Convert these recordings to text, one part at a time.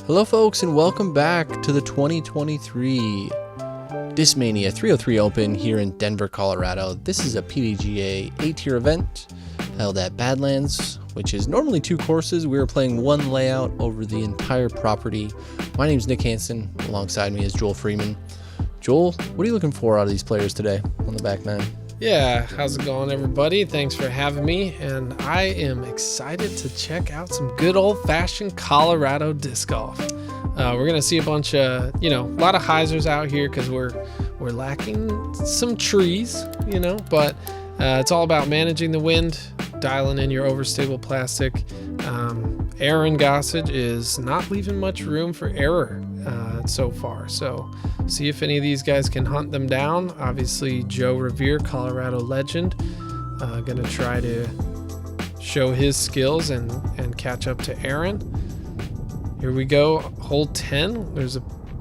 Hello folks and welcome back to the 2023 Discmania 303 Open here in Denver, Colorado. This is a PDGA A-Tier event held at Badlands, which is normally 2 courses. We are playing 1 layout over the entire property. My name is Nick Hanson. Alongside me is Joel Freeman. Joel, what are you looking for out of these players today on the back 9? Yeah, how's it going, everybody? Thanks for having me, and I am excited to check out some good old-fashioned Colorado disc golf. We're gonna see a bunch of, a lot of hyzers out here because we're lacking some trees, but it's all about managing the wind, dialing in your overstable plastic. Aaron Gossage is not leaving much room for error so far, so see if any of these guys can hunt them down. Obviously, Joe Rovere, Colorado legend, gonna try to show his skills and catch up to Aaron. Here we go, hole 10.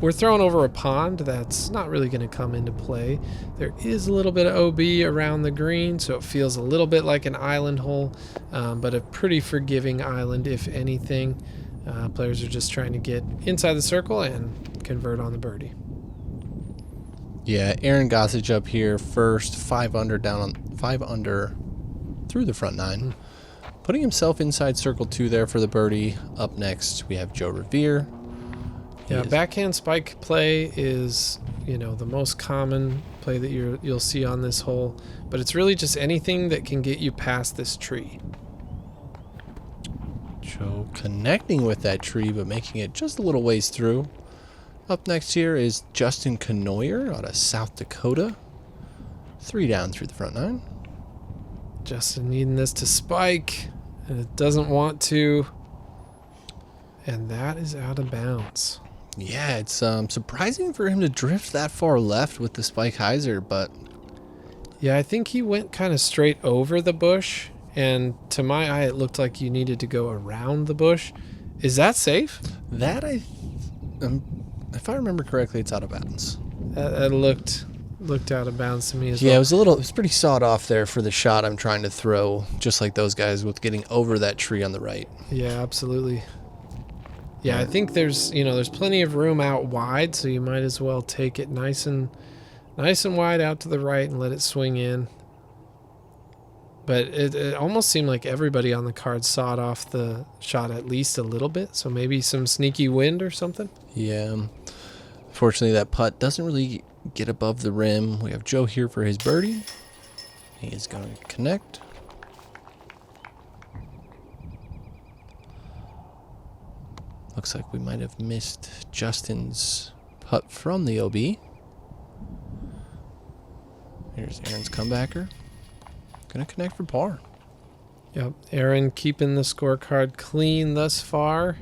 We're throwing over a pond that's not really gonna come into play. There is a little bit of OB around the green, so it feels a little bit like an island hole, but a pretty forgiving island, if anything. Players are just trying to get inside the circle and convert on the birdie. Yeah, Aaron Gossage up here first, 5 under through the front 9. Putting himself inside circle 2 there for the birdie. Up next, we have Joe Rovere. Backhand spike play is, the most common play that you'll see on this hole, but it's really just anything that can get you past this tree. Joe connecting with that tree, but making it just a little ways through. Up next here is Justin Cournoyer out of South Dakota. 3 down through the front 9. Justin needing this to spike, and it doesn't want to. And that is out of bounds. Yeah, it's surprising for him to drift that far left with the spike hyzer, but... Yeah, I think he went kind of straight over the bush, and to my eye, it looked like you needed to go around the bush. Is that safe? That, if I remember correctly, it's out of bounds. That looked out of bounds to me as well. Yeah, it was pretty sawed off there for the shot I'm trying to throw, just like those guys with getting over that tree on the right. Yeah, absolutely. Yeah, I think there's plenty of room out wide, so you might as well take it nice and wide out to the right and let it swing in. But it almost seemed like everybody on the card sawed off the shot at least a little bit, so maybe some sneaky wind or something. Yeah. Fortunately, that putt doesn't really get above the rim. We have Joe here for his birdie. He is going to connect. Looks like we might have missed Justin's putt from the OB. Here's Aaron's comebacker. Gonna connect for par. Yep, Aaron keeping the scorecard clean thus far.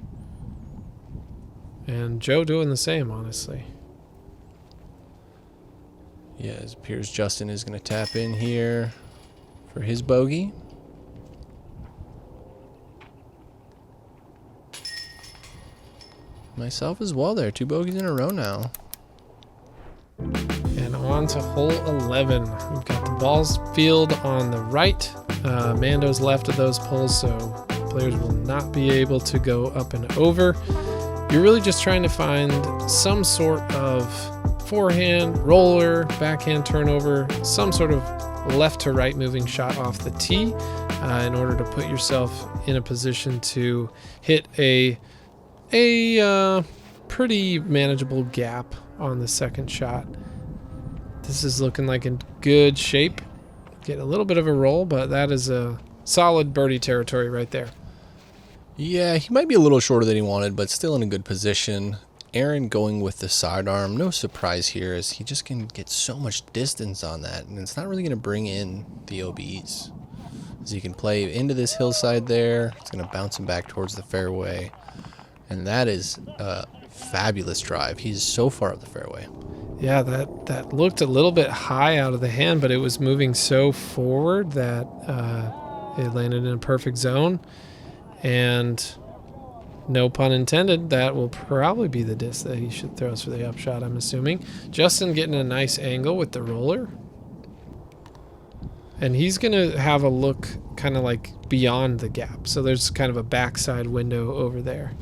And Joe doing the same, honestly. Yeah, it appears Justin is going to tap in here for his bogey. Myself as well there. 2 bogeys in a row now. And on to hole 11. We've got the balls field on the right. Mando's left of those poles, so players will not be able to go up and over. You're really just trying to find some sort of forehand, roller, backhand turnover, some sort of left to right moving shot off the tee in order to put yourself in a position to hit a pretty manageable gap on the second shot. This is looking like in good shape. Getting a little bit of a roll, but that is a solid birdie territory right there. Yeah, he might be a little shorter than he wanted, but still in a good position. Aaron going with the sidearm. No surprise here, as he just can get so much distance on that, and it's not really going to bring in the OBs. As he can play into this hillside there, it's going to bounce him back towards the fairway. And that is a fabulous drive. He's so far up the fairway. Yeah, that looked a little bit high out of the hand, but it was moving so forward that it landed in a perfect zone. And no pun intended, that will probably be the disc that he should throw for the upshot, I'm assuming. Justin getting a nice angle with the roller. And he's going to have a look kind of like beyond the gap. So there's kind of a backside window over there.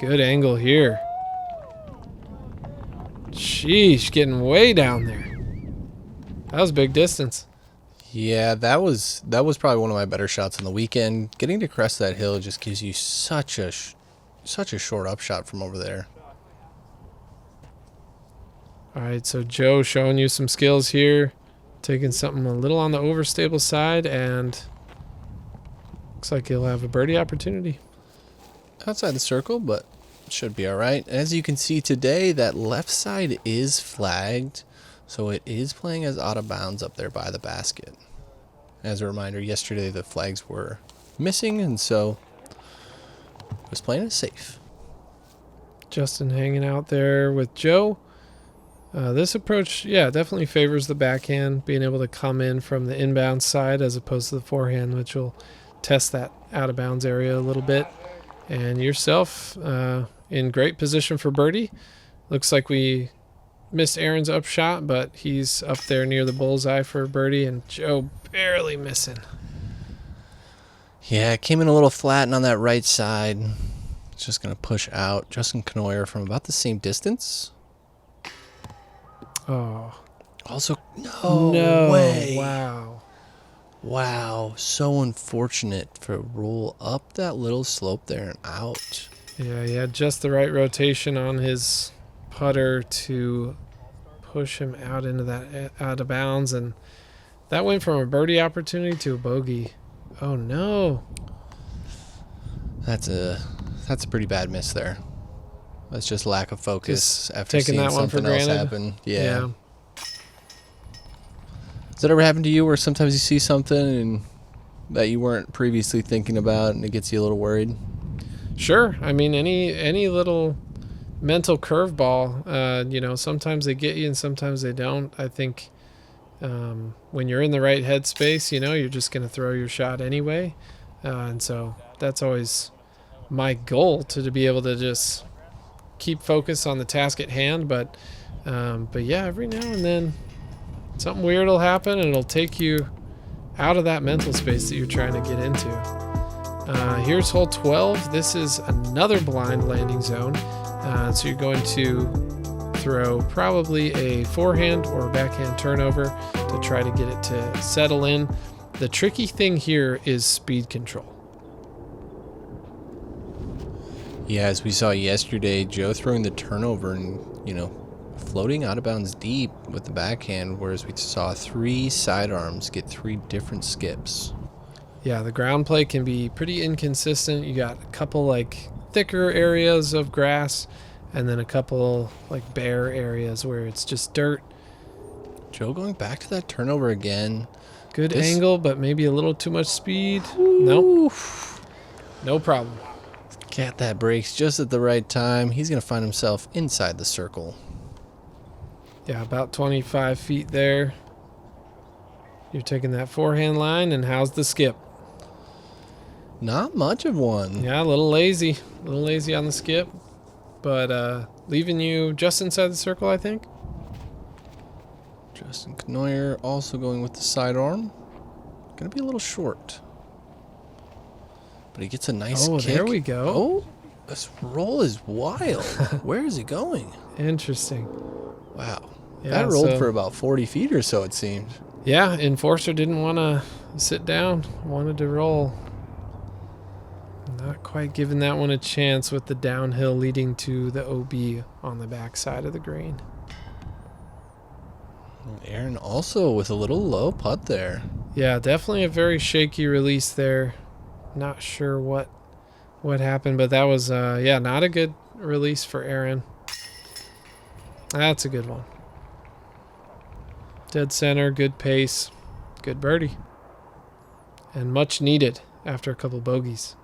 Good angle here. Sheesh, getting way down there. That was a big distance. Yeah, that was probably one of my better shots on the weekend. Getting to crest that hill just gives you such a short upshot from over there. All right, so Joe showing you some skills here, taking something a little on the overstable side, and looks like he'll have a birdie opportunity. Outside the circle, but should be all right. As you can see today, that left side is flagged, so it is playing as out of bounds up there by the basket. As a reminder, yesterday the flags were missing, and so it was playing it safe. Justin hanging out there with Joe. This approach, yeah, definitely favors the backhand, being able to come in from the inbound side as opposed to the forehand, which will test that out of bounds area a little bit. And yourself in great position for birdie. Looks like we missed Aaron's up shot, but he's up there near the bullseye for birdie, and Joe barely missing. Yeah, it came in a little flat and on that right side. It's just going to push out Justin Cournoyer from about the same distance. Oh. Also, no way. Wow. Wow, so unfortunate for a roll up that little slope there and out. Yeah, he had just the right rotation on his putter to push him out into that out of bounds, and that went from a birdie opportunity to a bogey. Oh no. That's a pretty bad miss there. That's just lack of focus Just after taking seeing that one for something else granted. happen. Yeah. Does that ever happen to you where sometimes you see something and that you weren't previously thinking about and it gets you a little worried? Sure. I mean, any little mental curveball, sometimes they get you and sometimes they don't. I think when you're in the right headspace, you're just going to throw your shot anyway. And so that's always my goal, to be able to just keep focus on the task at hand. But yeah, every now and then something weird will happen and it'll take you out of that mental space that you're trying to get into. Here's hole 12. This is another blind landing zone. So you're going to throw probably a forehand or a backhand turnover to try to get it to settle in. The tricky thing here is speed control. Yeah, as we saw yesterday, Joe throwing the turnover and, floating out of bounds deep with the backhand, whereas we saw 3 sidearms get 3 different skips. Yeah, the ground play can be pretty inconsistent. You got a couple thicker areas of grass and then a couple bare areas where it's just dirt. Joe going back to that turnover again. Good angle, but maybe a little too much speed. Nope. No problem. Cat that breaks just at the right time. He's going to find himself inside the circle. Yeah, about 25 feet there. You're taking that forehand line, and how's the skip? Not much of one. Yeah, a little lazy. A little lazy on the skip, but leaving you just inside the circle, I think. Justin Cournoyer also going with the sidearm. Going to be a little short. But he gets a nice kick. There we go. Oh, this roll is wild. Where is he going? Interesting. Wow. Yeah, that rolled for about 40 feet or so, it seemed. Yeah, Enforcer didn't want to sit down. Wanted to roll. Not quite giving that one a chance with the downhill leading to the OB on the back side of the green. Aaron also with a little low putt there. Yeah, definitely a very shaky release there. Not sure what happened, but that was not a good release for Aaron. That's a good one. Dead center, good pace, good birdie, and much needed after a couple bogeys.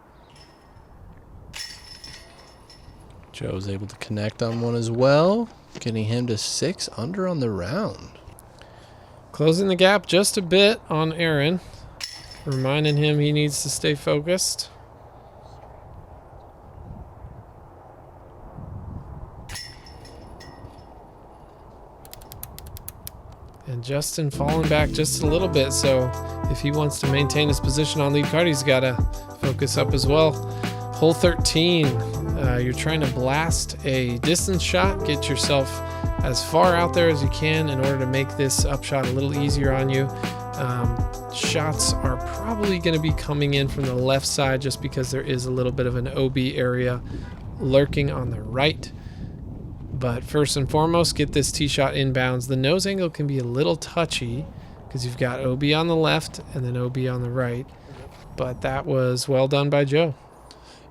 Joe's able to connect on one as well, getting him to 6 under on the round. Closing the gap just a bit on Aaron, reminding him he needs to stay focused. And Justin falling back just a little bit, so if he wants to maintain his position on lead card, he's got to focus up as well. Hole 13, You're trying to blast a distance shot, get yourself as far out there as you can in order to make this upshot a little easier on you. Shots are probably going to be coming in from the left side just because there is a little bit of an OB area lurking on the right. But first and foremost, get this tee shot inbounds. The nose angle can be a little touchy because you've got OB on the left and then OB on the right. But that was well done by Joe.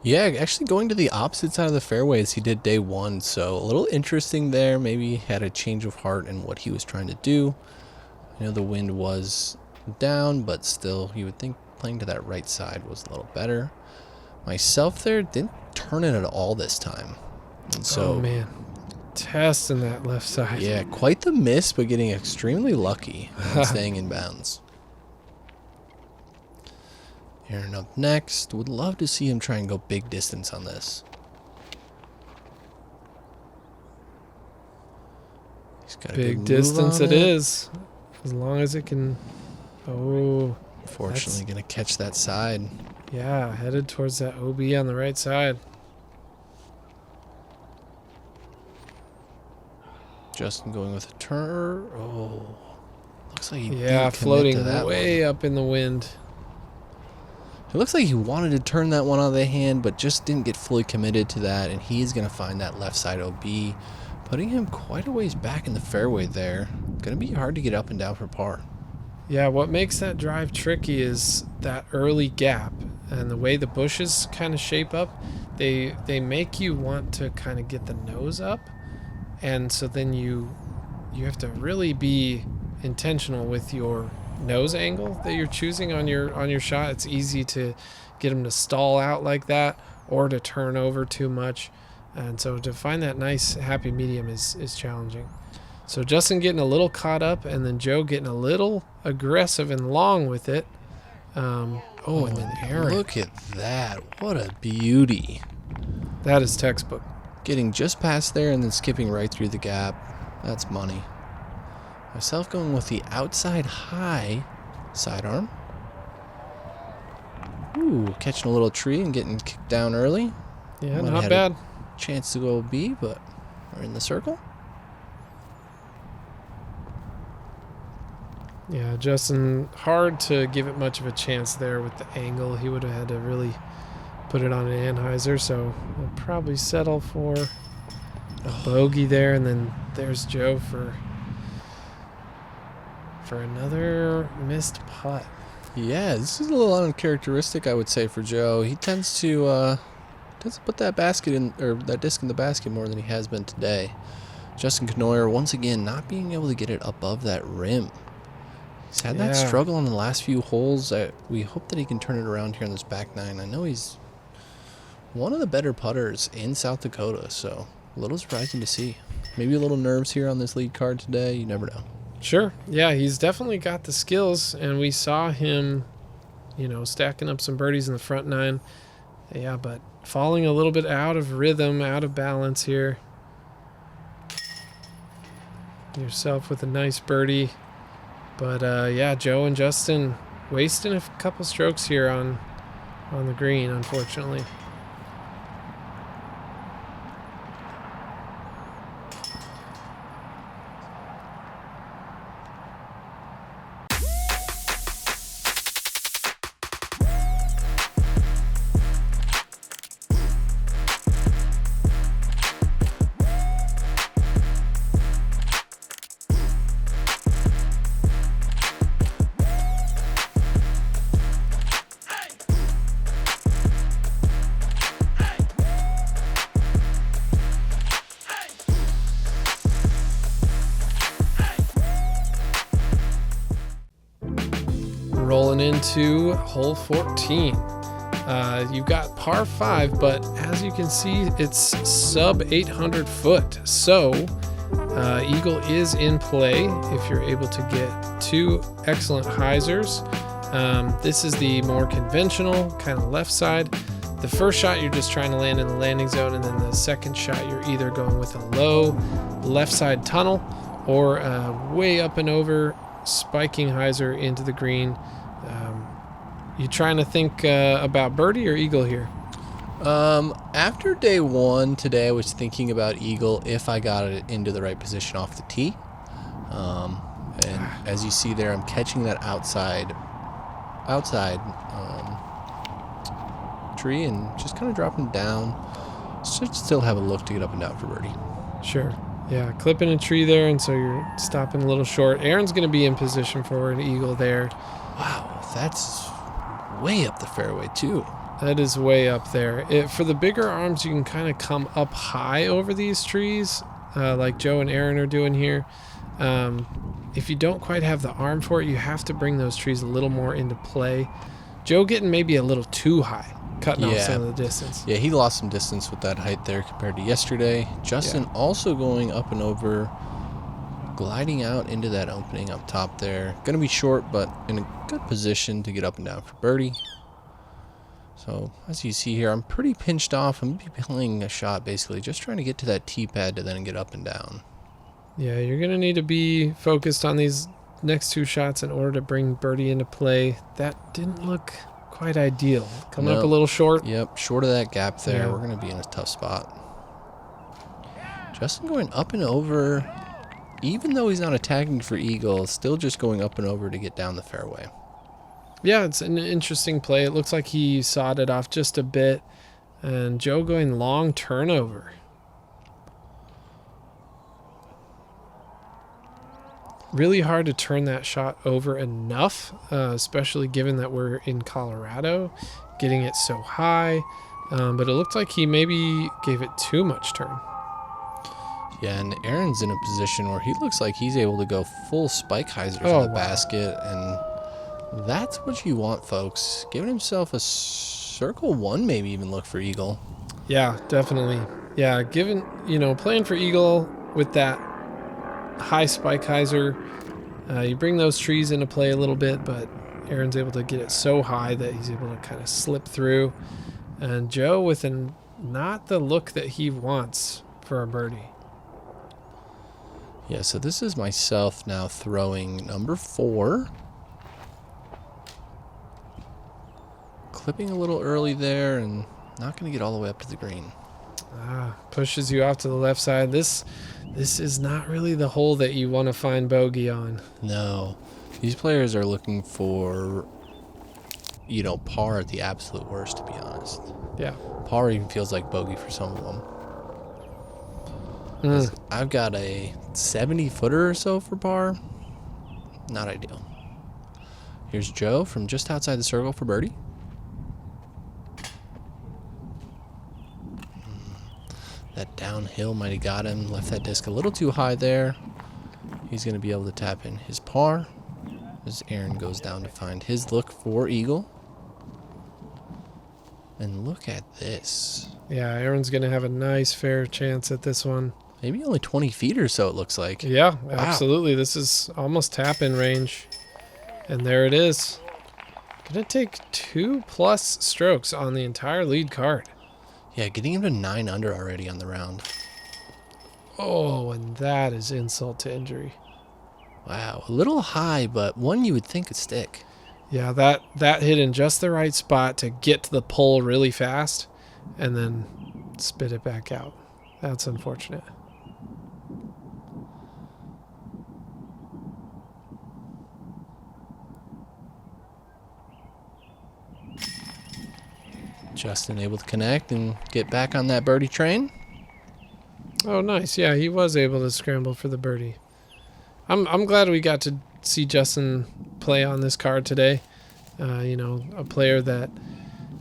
Yeah, actually going to the opposite side of the fairway as he did day one. So a little interesting there. Maybe he had a change of heart in what he was trying to do. You know, the wind was down, but still you would think playing to that right side was a little better. Myself there didn't turn it at all this time. And so, oh man, testing that left side. Yeah, quite the miss, but getting extremely lucky and staying in bounds. Aaron up next. Would love to see him try and go big distance on this. He's got a big good distance move on it is, as long as it can. Oh, unfortunately going to catch that side. Yeah, headed towards that OB on the right side. Justin going with a turn. Oh, looks like he didn't commit floating to that way one. up in the wind. It looks like he wanted to turn that one out of the hand, but just didn't get fully committed to that, and he's going to find that left side OB, putting him quite a ways back in the fairway there. Going to be hard to get up and down for par. Yeah, what makes that drive tricky is that early gap and the way the bushes kind of shape up. They make you want to kind of get the nose up, and so then you have to really be intentional with your nose angle that you're choosing on your shot. It's easy to get them to stall out like that or to turn over too much, and so to find that nice happy medium is challenging. So Justin getting a little caught up, and then Joe getting a little aggressive and long with it. And then Aaron. Look at that. What a beauty. That is textbook. Getting just past there and then skipping right through the gap. That's money. Myself going with the outside high sidearm. Ooh, catching a little tree and getting kicked down early. Yeah, Might not have bad. A chance to go B, but we're in the circle. Yeah, Justin, hard to give it much of a chance there with the angle. He would have had to really put it on an anhyzer, so we'll probably settle for a bogey there, and then there's Joe for another missed putt. Yeah, this is a little uncharacteristic, I would say, for Joe. He tends to put that basket in, or that disc in the basket more than he has been today. Justin Cournoyer, once again, not being able to get it above that rim. He's had that struggle on the last few holes. We hope that he can turn it around here on this back nine. I know he's one of the better putters in South Dakota, so a little surprising to see. Maybe a little nerves here on this lead card today. You never know. Sure. Yeah, he's definitely got the skills, and we saw him, stacking up some birdies in the front nine. Yeah, but falling a little bit out of rhythm, out of balance here. Yourself with a nice birdie. But, Joe and Justin wasting a couple strokes here on the green, unfortunately. Rolling into hole 14. You've got par 5, but as you can see, it's sub 800 foot. So Eagle is in play if you're able to get 2 excellent hyzers. This is the more conventional kind of left side. The first shot, you're just trying to land in the landing zone, and then the second shot, you're either going with a low left side tunnel or way up and over spiking hyzer into the green. You trying to think about birdie or eagle here? After day one today, I was thinking about eagle if I got it into the right position off the tee. And as you see there, I'm catching that outside tree and just kind of dropping down. Should still have a look to get up and down for birdie. Sure. Yeah, clipping a tree there, and so you're stopping a little short. Aaron's going to be in position for an eagle there. Wow, that's way up the fairway too. That is way up there. For the bigger arms, you can kind of come up high over these trees, like Joe and Aaron are doing here. If you don't quite have the arm for it, you have to bring those trees a little more into play. Joe getting maybe a little too high, cutting off some of the distance. Yeah, he lost some distance with that height there compared to yesterday. Justin also going up and over, gliding out into that opening up top there. Going to be short, but in a good position to get up and down for birdie. So as you see here, I'm pretty pinched off. I'm going to be playing a shot basically, just trying to get to that tee pad to then get up and down. Yeah, you're going to need to be focused on these next two shots in order to bring birdie into play. That didn't look quite ideal. Coming up a little short. Yep, short of that gap there. Yeah. We're going to be in a tough spot. Justin going up and over, even though he's not attacking for eagle, still just going up and over to get down the fairway. Yeah, it's an interesting play. It looks like he sawed it off just a bit. And Joe going long turnover. Really hard to turn that shot over enough, especially given that we're in Colorado, getting it so high. But it looked like he maybe gave it too much turn. Yeah, and Aaron's in a position where he looks like he's able to go full spike hyzers in the basket, and that's what you want, folks. Giving himself a circle one, maybe even look for eagle. Yeah, definitely. Yeah, given, playing for eagle with that high spike hyzer, you bring those trees into play a little bit, but Aaron's able to get it so high that he's able to kind of slip through. And Joe with not the look that he wants for a birdie. Yeah, so this is myself now throwing number 4. Clipping a little early there and not going to get all the way up to the green. Pushes you off to the left side. This is not really the hole that you want to find bogey on. No. These players are looking for, par at the absolute worst, to be honest. Yeah. Par even feels like bogey for some of them. I've got a 70-footer or so for par. Not ideal. Here's Joe from just outside the circle for birdie. That downhill might have got him. Left that disc a little too high there. He's going to be able to tap in his par as Aaron goes down to find his look for eagle. And look at this. Yeah, Aaron's going to have a nice fair chance at this one. Maybe only 20 feet or so, it looks like. Yeah, wow. Absolutely. This is almost tap-in range. And there it is. Going to take 2+ strokes on the entire lead card. Yeah, getting him to 9 under already on the round. Oh, and that is insult to injury. Wow, a little high, but one you would think could stick. Yeah, that hit in just the right spot to get to the pole really fast and then spit it back out. That's unfortunate. Justin able to connect and get back on that birdie train. Oh, nice. Yeah, he was able to scramble for the birdie. I'm glad we got to see Justin play on this card today. A player that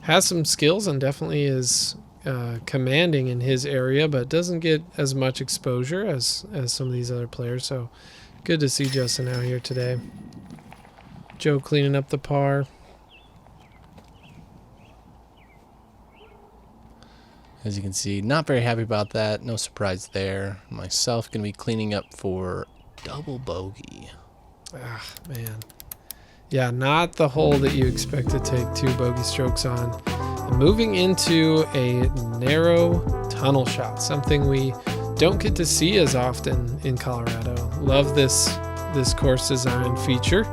has some skills and definitely is commanding in his area, but doesn't get as much exposure as some of these other players. So good to see Justin out here today. Joe cleaning up the par. As you can see, not very happy about that. No surprise there. Myself going to be cleaning up for double bogey. Man. Yeah, not the hole that you expect to take 2 bogey strokes on. And moving into a narrow tunnel shot, something we don't get to see as often in Colorado. Love this course design feature.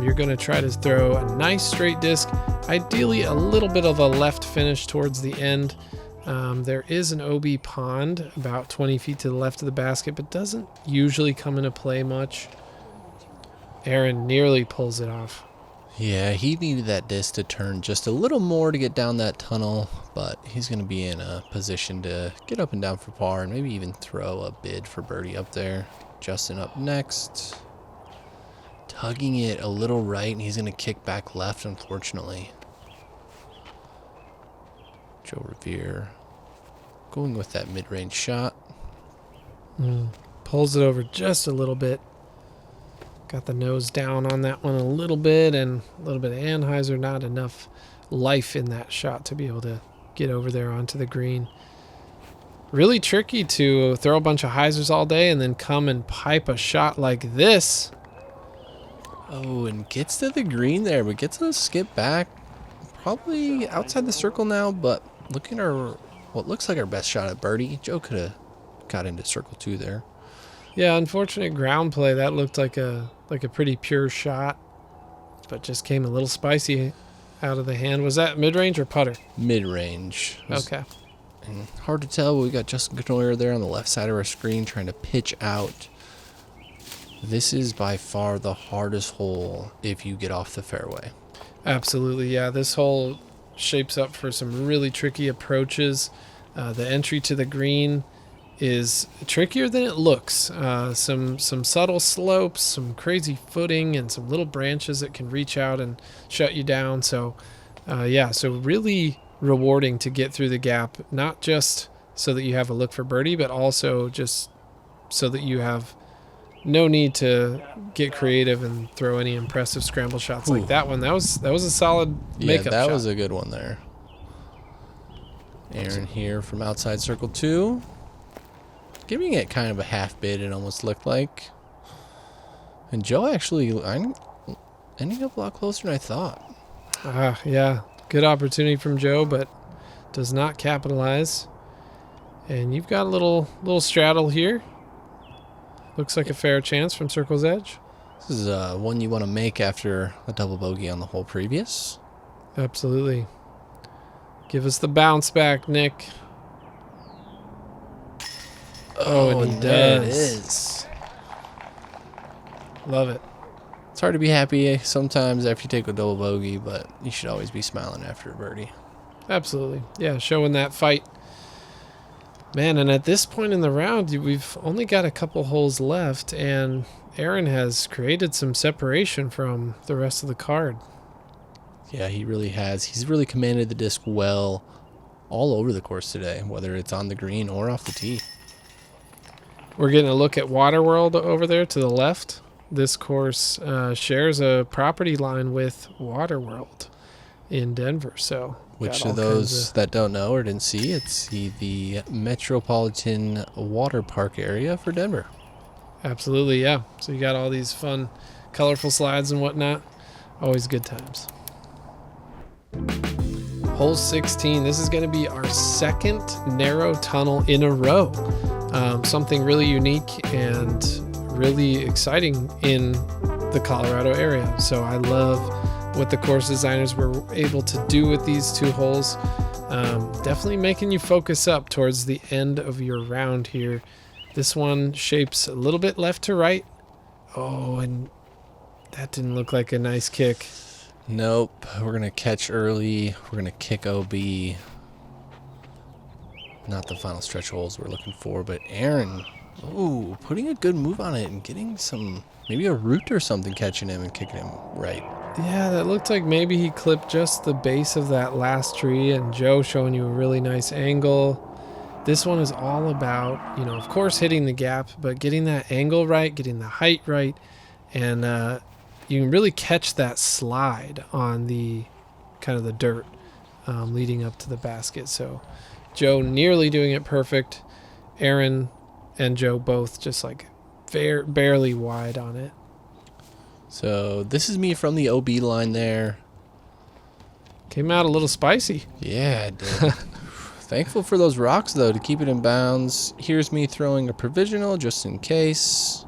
You're going to try to throw a nice straight disc Ideally, a little bit of a left finish towards the end. There is an OB pond about 20 feet to the left of the basket, but doesn't usually come into play much. Aaron nearly pulls it off. Yeah, he needed that disc to turn just a little more to get down that tunnel, but he's going to be in a position to get up and down for par and maybe even throw a bid for birdie up there. Justin up next. Tugging it a little right, and he's going to kick back left, unfortunately. Joe Rovere going with that mid-range shot. Pulls it over just a little bit. Got the nose down on that one a little bit, and a little bit of Anheuser. Not enough life in that shot to be able to get over there onto the green. Really tricky to throw a bunch of Hyzers all day and then come and pipe a shot like this. Oh, and gets to the green there, but gets a skip back. Probably outside the circle now, but looking at our what looks like our best shot at birdie. Joe could have got into circle 2 there. Yeah, unfortunate ground play. That looked like a pretty pure shot, but just came a little spicy out of the hand. Was that mid-range or putter? Mid-range. Okay. And hard to tell, but we got Justin Cournoyer there on the left side of our screen trying to pitch out. This is by far the hardest hole if you get off the fairway. Absolutely, yeah. This hole shapes up for some really tricky approaches. The entry to the green is trickier than it looks. Some subtle slopes, some crazy footing, and some little branches that can reach out and shut you down. So, so really rewarding to get through the gap, not just so that you have a look for birdie, but also just so that you have no need to get creative and throw any impressive scramble shots like that one. That was a solid makeup shot. Yeah, that was a good one there. Aaron here from outside circle 2. Giving it kind of a half bid, it almost looked like. And Joe actually ending up a lot closer than I thought. Yeah. Good opportunity from Joe, but does not capitalize. And you've got a little straddle here. Looks like a fair chance from circle's edge. This is one you want to make after a double bogey on the hole previous. Absolutely. Give us the bounce back, Nick. Oh, and he does. There it is. Love it. It's hard to be happy sometimes after you take a double bogey, but you should always be smiling after a birdie. Absolutely. Yeah, showing that fight. Man, and at this point in the round, we've only got a couple holes left, and Aaron has created some separation from the rest of the card. Yeah, he really has. He's really commanded the disc well all over the course today, whether it's on the green or off the tee. We're getting a look at Waterworld over there to the left. This course shares a property line with Waterworld in Denver. So, which of those that don't know or didn't see, it's the Metropolitan Water Park area for Denver. Absolutely, yeah. So you got all these fun, colorful slides and whatnot. Always good times. Hole 16. This is going to be our second narrow tunnel in a row. Something really unique and really exciting in the Colorado area. So I love what the course designers were able to do with these two holes. Definitely making you focus up towards the end of your round here. This one shapes a little bit left to right. Oh, and that didn't look like a nice kick. Nope. We're going to catch early. We're going to kick OB. Not the final stretch holes we're looking for, but Aaron, putting a good move on it and getting some, maybe a root or something catching him and kicking him right. Yeah, that looked like maybe he clipped just the base of that last tree, and Joe showing you a really nice angle. This one is all about, of course, hitting the gap, but getting that angle right, getting the height right, and you can really catch that slide on the kind of the dirt leading up to the basket. So Joe nearly doing it perfect. Aaron and Joe both just like barely wide on it. So this is me from the OB line there. Came out a little spicy. Yeah, it did. Thankful for those rocks, though, to keep it in bounds. Here's me throwing a provisional just in case.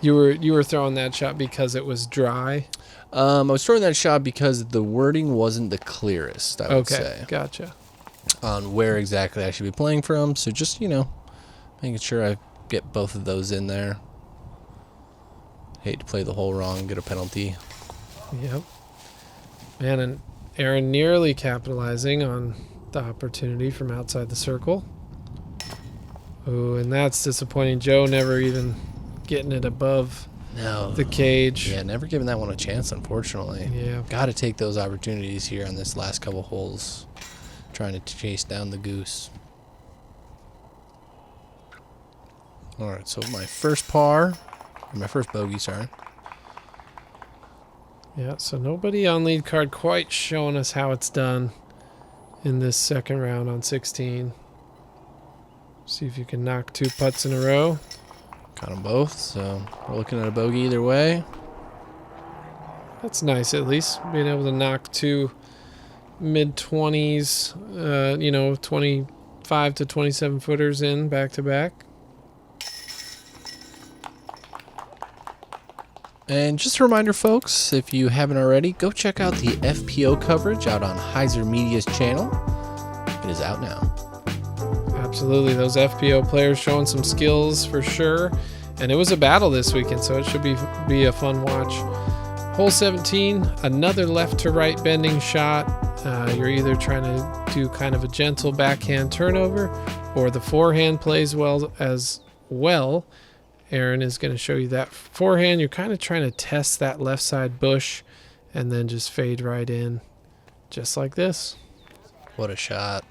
You were throwing that shot because it was dry? I was throwing that shot because the wording wasn't the clearest, I would say, Gotcha. on where exactly I should be playing from. So just, making sure I get both of those in there. Hate to play the hole wrong and get a penalty. Yep. Man, and Aaron nearly capitalizing on the opportunity from outside the circle. Oh, and that's disappointing. Joe never even getting it above the cage. Yeah, never giving that one a chance, unfortunately. Yeah. Got to take those opportunities here on this last couple holes. Trying to chase down the goose. All right, so my first bogey, sorry. Yeah, so nobody on lead card quite showing us how it's done in this second round on 16. See if you can knock 2 putts in a row. Got them both, so we're looking at a bogey either way. That's nice, at least, being able to knock 2 mid-20s, 25 to 27 footers in back-to-back. And just a reminder, folks, if you haven't already, go check out the FPO coverage out on HyzerMedia's channel. It is out now. Absolutely, those FPO players showing some skills for sure. And it was a battle this weekend, so it should be a fun watch. Hole 17, another left to right bending shot. You're either trying to do kind of a gentle backhand turnover, or the forehand plays well as well. Aaron is going to show you that forehand. You're kind of trying to test that left side bush and then just fade right in, just like this. What a shot.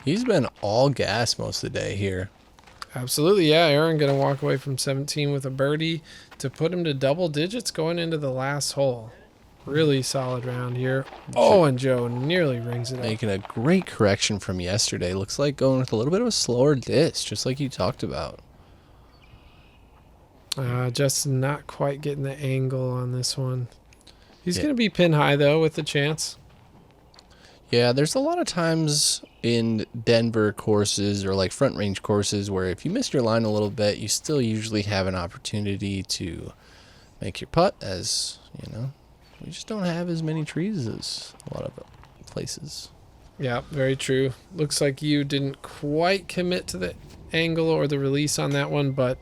He's been all gas most of the day here. Absolutely, yeah. Aaron going to walk away from 17 with a birdie to put him to double digits going into the last hole. Really solid round here. Oh, and Joe nearly rings it up. Making a great correction from yesterday. Looks like going with a little bit of a slower disc, just like you talked about. Just not quite getting the angle on this one. He's going to be pin high, though, with the chance. Yeah, there's a lot of times in Denver courses or like front range courses where if you miss your line a little bit, you still usually have an opportunity to make your putt, as, we just don't have as many trees as a lot of places. Yeah, very true. Looks like you didn't quite commit to the angle or the release on that one, but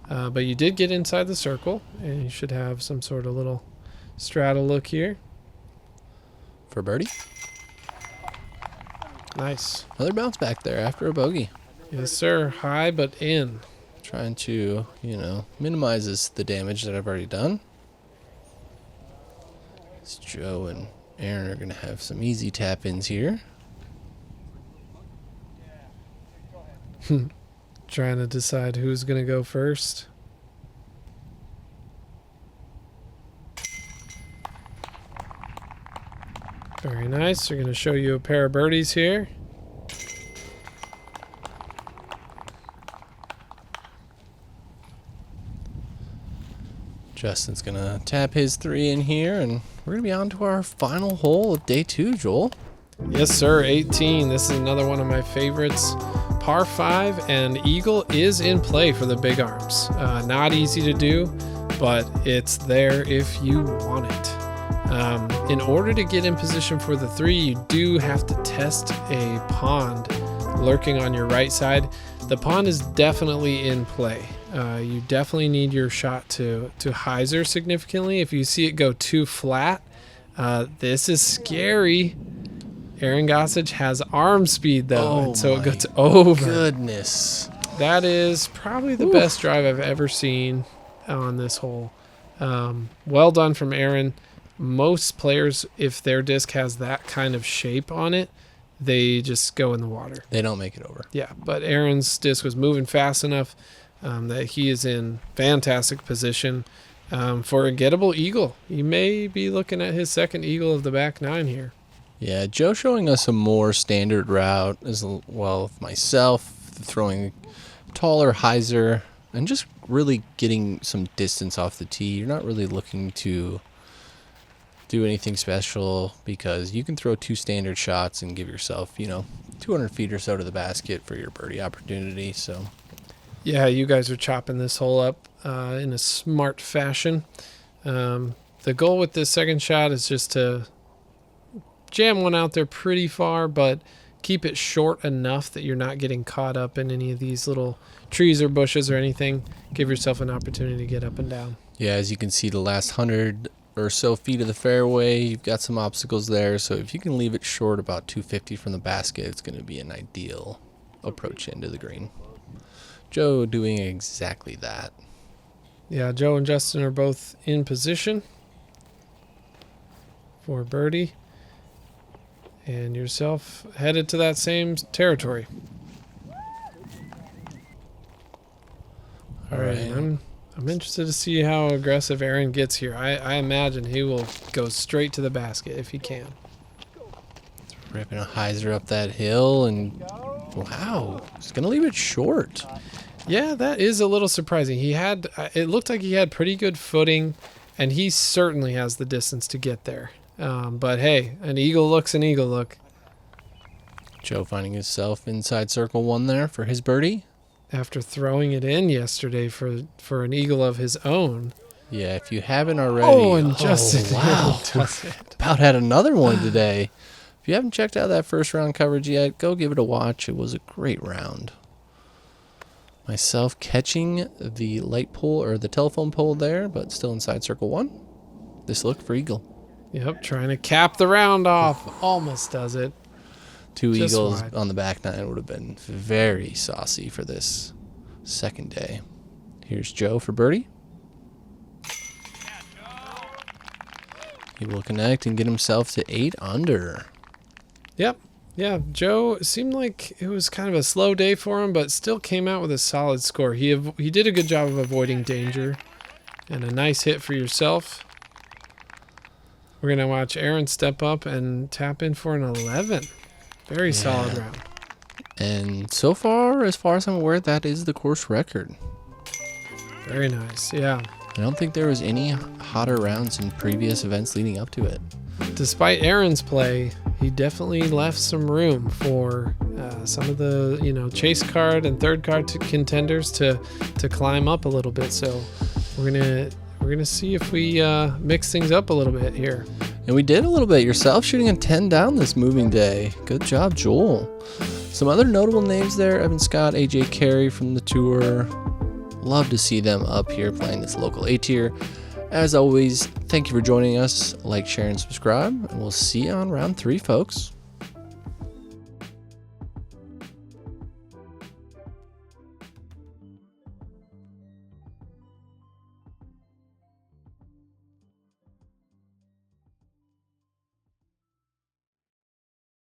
you did get inside the circle, and you should have some sort of little straddle look here. For birdie. Nice. Another bounce back there after a bogey. Yes, sir. High but in. Trying to, minimizes the damage that I've already done. It's Joe and Aaron are going to have some easy tap-ins here. Trying to decide who's going to go first. Very nice. They're going to show you a pair of birdies here. Justin's going to tap his 3 in here, and we're going to be on to our final hole of day 2, Joel. Yes, sir. 18. This is another one of my favorites. Par 5, and eagle is in play for the big arms. Not easy to do, but it's there if you want it. In order to get in position for the 3, you do have to test a pond lurking on your right side. The pond is definitely in play. You definitely need your shot to hyzer significantly. If you see it go too flat, this is scary. Aaron Gossage has arm speed, though, and so it goes over. Goodness. That is probably the best drive I've ever seen on this hole. Well done from Aaron. Most players, if their disc has that kind of shape on it, they just go in the water. They don't make it over. Yeah, but Aaron's disc was moving fast enough that he is in fantastic position for a gettable eagle. He may be looking at his second eagle of the back 9 here. Yeah, Joe showing us a more standard route as well as myself, throwing taller hyzer and just really getting some distance off the tee. You're not really looking to do anything special because you can throw 2 standard shots and give yourself, 200 feet or so to the basket for your birdie opportunity. So, yeah, you guys are chopping this hole up in a smart fashion. The goal with this second shot is just to jam one out there pretty far, but keep it short enough that you're not getting caught up in any of these little trees or bushes or anything. Give yourself an opportunity to get up and down. Yeah, as you can see, the last 100 or so feet of the fairway, you've got some obstacles there. So if you can leave it short about 250 from the basket, it's going to be an ideal approach into the green. Joe doing exactly that. Yeah, Joe and Justin are both in position for birdie. And yourself headed to that same territory. All right. I'm interested to see how aggressive Aaron gets here. I imagine he will go straight to the basket if he can. Ripping a hyzer up that hill, and wow, he's going to leave it short. Yeah, that is a little surprising. It looked like he had pretty good footing, and he certainly has the distance to get there. But hey, an eagle look's an eagle look. Joe finding himself inside circle 1 there for his birdie. After throwing it in yesterday for an eagle of his own. Yeah, if you haven't already. Oh, and Justin wow. does it. About had another one today. If you haven't checked out that first round coverage yet, go give it a watch. It was a great round. Myself catching the light pole or the telephone pole there, but still inside circle 1. This look for eagle. Yep, trying to cap the round off. Almost does it. 2 Just eagles wide. on the back nine would have been very saucy for this second day. Here's Joe for birdie. He will connect and get himself to 8 under. Yep. Yeah, Joe, it seemed like it was kind of a slow day for him, but still came out with a solid score. He did a good job of avoiding danger, and a nice hit for yourself. We're going to watch Aaron step up and tap in for an 11. Very solid round. And so far as I'm aware, that is the course record. Very nice, yeah. I don't think there was any hotter rounds in previous events leading up to it. Despite Aaron's play, he definitely left some room for some of the chase card and third card contenders to climb up a little bit. So we're gonna see if we mix things up a little bit here. And we did a little bit. Yourself shooting a 10 down this moving day. Good job, Joel. Some other notable names there: Evan Scott, AJ Carey from the tour. Love to see them up here playing this local A-Tier. As always, thank you for joining us. Like, share, and subscribe, and we'll see you on round 3, folks.